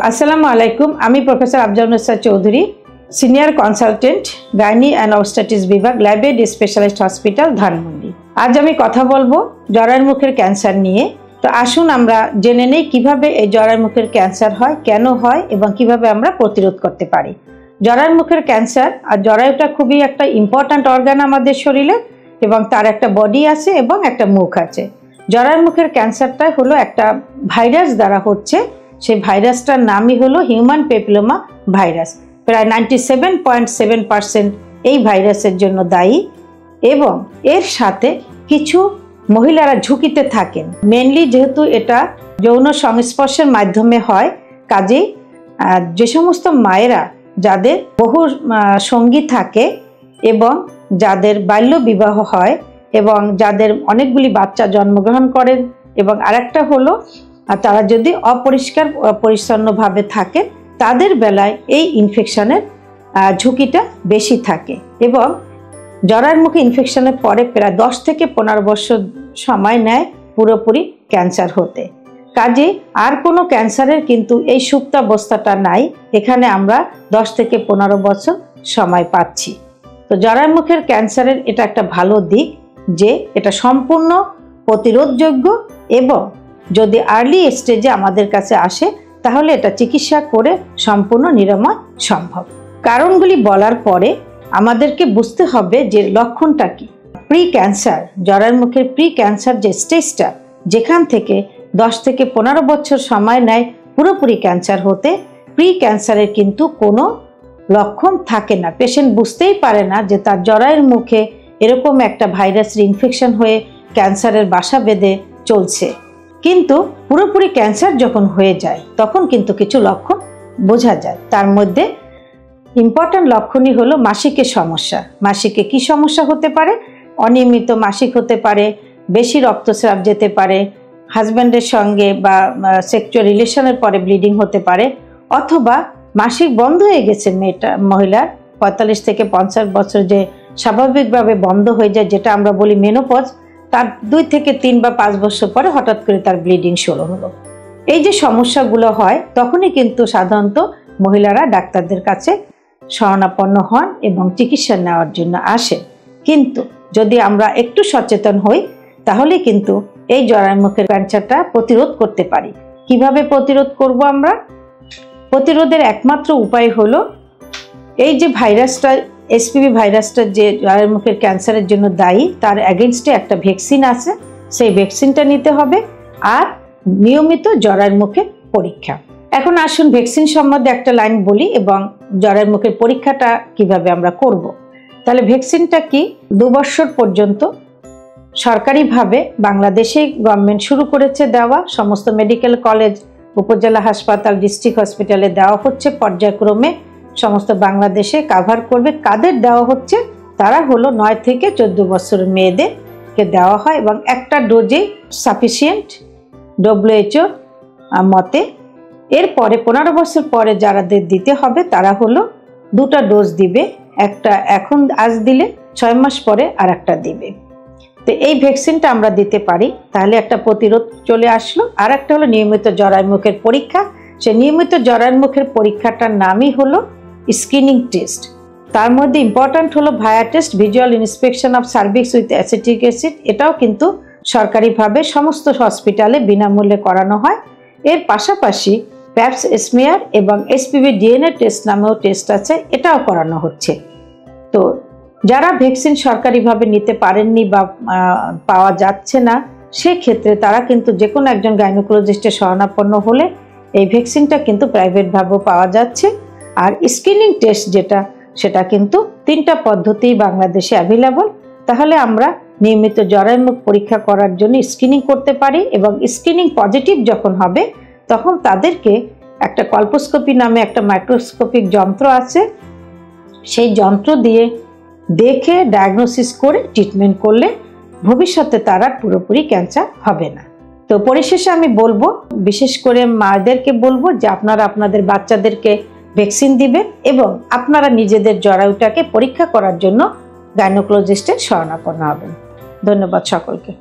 আসসালামু আলাইকুম। আমি professor Afzalunnesa Chowdhury, senior consultant gynae and obstetrics বিভাগ, ল্যাবেড স্পেশালিস্ট হসপিটাল, ধানমন্ডি। আজ আমি কথা বলবো জরায়ুর মুখের ক্যান্সার নিয়ে। তো আসুন আমরা জেনে নেই কিভাবে এই জরায়ুর মুখের ক্যান্সার হয়, কেন হয় এবং কিভাবে আমরা প্রতিরোধ করতে পারি। জরায়ুর মুখের ক্যান্সার, আর জরায়ুটা খুবই একটা ইম্পর্ট্যান্ট অর্গান আমাদের শরীরে, এবং তার একটা বডি আছে এবং একটা মুখ আছে। জরায়ুর মুখের ক্যান্সারটা হলো একটা ভাইরাস দ্বারা হচ্ছে। সেই ভাইরাসটার নামই হলো হিউম্যান প্যাপিলোমা ভাইরাস। প্রায় 97.7% এই ভাইরাসের জন্য দায়ী, এবং এর সাথে কিছু মহিলারা ঝুঁকিতে থাকেন। মেনলি যেহেতু এটা যৌন সংস্পর্শের মাধ্যমে হয়, কাজেই যে সমস্ত মায়েরা যাদের বহু সঙ্গী থাকে এবং যাদের বাল্য বিবাহ হয় এবং যাদের অনেকগুলি বাচ্চা জন্মগ্রহণ করেন, এবং আরেকটা হলো তারা যদি অপরিষ্কার পরিচ্ছন্নভাবে থাকে, তাদের বেলায় এই ইনফেকশনের ঝুঁকিটা বেশি থাকে। এবং জরায়ুর মুখে ইনফেকশনের পরে প্রায় 10 থেকে 15 বছর সময় নেয় পুরোপুরি ক্যান্সার হতে। কাজে আর কোনো ক্যান্সারের কিন্তু এই সুপ্তাবস্থাটা নাই, এখানে আমরা 10 থেকে 15 বছর সময় পাচ্ছি। তো জরায়ুর মুখের ক্যান্সারের এটা একটা ভালো দিক যে এটা সম্পূর্ণ প্রতিরোধযোগ্য, এবং যদি আর্লি স্টেজে আমাদের কাছে আসে তাহলে এটা চিকিৎসা করে সম্পূর্ণ নিরাময় সম্ভব। কারণগুলি বলার পরে আমাদেরকে বুঝতে হবে যে লক্ষণটা কি। প্রি ক্যান্সার, জরায়ুর মুখের প্রি ক্যান্সার যে স্টেজটা, যেখান থেকে 10 থেকে 15 বছর সময় নেয় পুরোপুরি ক্যান্সার হতে, প্রি ক্যান্সারের কিন্তু কোনো লক্ষণ থাকে না। পেশেন্ট বুঝতেই পারে না যে তার জরায়ুর মুখে এরকম একটা ভাইরাসের ইনফেকশন হয়ে ক্যান্সারের বাসা বেঁধে চলছে। কিন্তু পুরোপুরি ক্যান্সার যখন হয়ে যায় তখন কিন্তু কিছু লক্ষণ বোঝা যায়। তার মধ্যে ইম্পর্ট্যান্ট লক্ষণই হলো মাসিকের সমস্যা। মাসিকে কি সমস্যা হতে পারে? অনিয়মিত মাসিক হতে পারে, বেশি রক্তস্রাব যেতে পারে, হাজব্যান্ডের সঙ্গে বা সেক্সুয়াল রিলেশনের পরে ব্লিডিং হতে পারে, অথবা মাসিক বন্ধ হয়ে গেছে মহিলার 45 থেকে 50 বছর যে স্বাভাবিকভাবে বন্ধ হয়ে যায়, যেটা আমরা বলি মেনোপজ, তার 2 থেকে 3 বা 5 বছর পরে হঠাৎ করে তার ব্লিডিং শুরু হলো। এই যে সমস্যাগুলো হয় তখনই কিন্তু সাধারণত মহিলারা ডাক্তারদের কাছে শরণাপন্ন হন এবং চিকিৎসা নেওয়ার জন্য আসেন। কিন্তু যদি আমরা একটু সচেতন হই তাহলে কিন্তু এই জরায়ুর মুখের ক্যান্সারটা প্রতিরোধ করতে পারি। কিভাবে প্রতিরোধ করব আমরা? প্রতিরোধের একমাত্র উপায় হলো এই যে ভাইরাসটা, এসপিভি ভাইরাসটা যে জরায়ুর মুখের ক্যান্সারের জন্য দায়ী, তার অ্যাগেনস্টে একটা ভ্যাকসিন আছে, সেই ভ্যাকসিনটা নিতে হবে, আর নিয়মিত জরায়ুর মুখের পরীক্ষা। এখন আসুন ভ্যাকসিন সম্বন্ধে একটা লাইন বলি এবং জরায়ুর মুখের পরীক্ষাটা কিভাবে আমরা করব। তাহলে ভ্যাকসিনটা কি? 2 বছর পর্যন্ত সরকারিভাবে বাংলাদেশে গভর্নমেন্ট শুরু করেছে দেওয়া। সমস্ত মেডিকেল কলেজ, উপজেলা হাসপাতাল, ডিস্ট্রিক্ট হসপিটালে দেওয়া হচ্ছে পর্যায়ক্রমে, সমস্ত বাংলাদেশে কাভার করবে। কাদের দেওয়া হচ্ছে? তারা হলো 9 থেকে 14 বছরের মেয়েদেরকে দেওয়া হয়, এবং একটা ডোজে সাফিসিয়েন্ট WHO মতে। এরপরে 15 বছর পরে যারাদের দিতে হবে তারা হলো 2টা ডোজ দিবে, একটা এখন আজ দিলে 6 মাস পরে আর একটা দিবে। তো এই ভ্যাকসিনটা আমরা দিতে পারি, তাহলে একটা প্রতিরোধ চলে আসলো। আর একটা হলো নিয়মিত জরায়ুর মুখের পরীক্ষা। সে নিয়মিত জরায়ুর মুখের পরীক্ষাটার নামই হলো স্ক্রিনিং টেস্ট। তার মধ্যে ইম্পর্ট্যান্ট হলো VIA test, visual inspection of cervix with acetic acid. এটাও কিন্তু সরকারিভাবে সমস্ত হসপিটালে বিনামূল্যে করানো হয়। এর পাশাপাশি প্যাপস স্মিয়ার এবং এসপিভি DNA টেস্ট নামেও টেস্ট আছে, এটাও করানো হচ্ছে। তো যারা ভ্যাকসিন সরকারিভাবে নিতে পারেননি বা পাওয়া যাচ্ছে না, সেক্ষেত্রে তারা কিন্তু যে কোনো একজন গাইনোকোলজিস্টের শরণাপন্ন হলে এই ভ্যাকসিনটা কিন্তু প্রাইভেটভাবেও পাওয়া যাচ্ছে। আর স্ক্রিনিং টেস্ট যেটা, সেটা কিন্তু 3টা পদ্ধতি বাংলাদেশে অ্যাভেলেবল। তাহলে আমরা নিয়মিত জরায়ুর মুখ পরীক্ষা করার জন্য স্ক্রিনিং করতে পারি, এবং স্ক্রিনিং পজিটিভ যখন হবে তখন তাদেরকে একটা কল্পোস্কোপি নামে একটা মাইক্রোস্কোপিক যন্ত্র আছে, সেই যন্ত্র দিয়ে দেখে ডায়াগনোসিস করে ট্রিটমেন্ট করলে ভবিষ্যতে তারা পুরোপুরি ক্যান্সার হবে না। তো পরিশেষে আমি বলবো, বিশেষ করে মায়েদেরকে বলবো যে আপনারা আপনাদের বাচ্চাদেরকে ভ্যাকসিন দিবেন এবং আপনারা নিজেদের জরায়ুটাকে পরীক্ষা করার জন্য গাইনোকোলজিস্টের শরণাপন্ন হবেন। ধন্যবাদ সকলকে।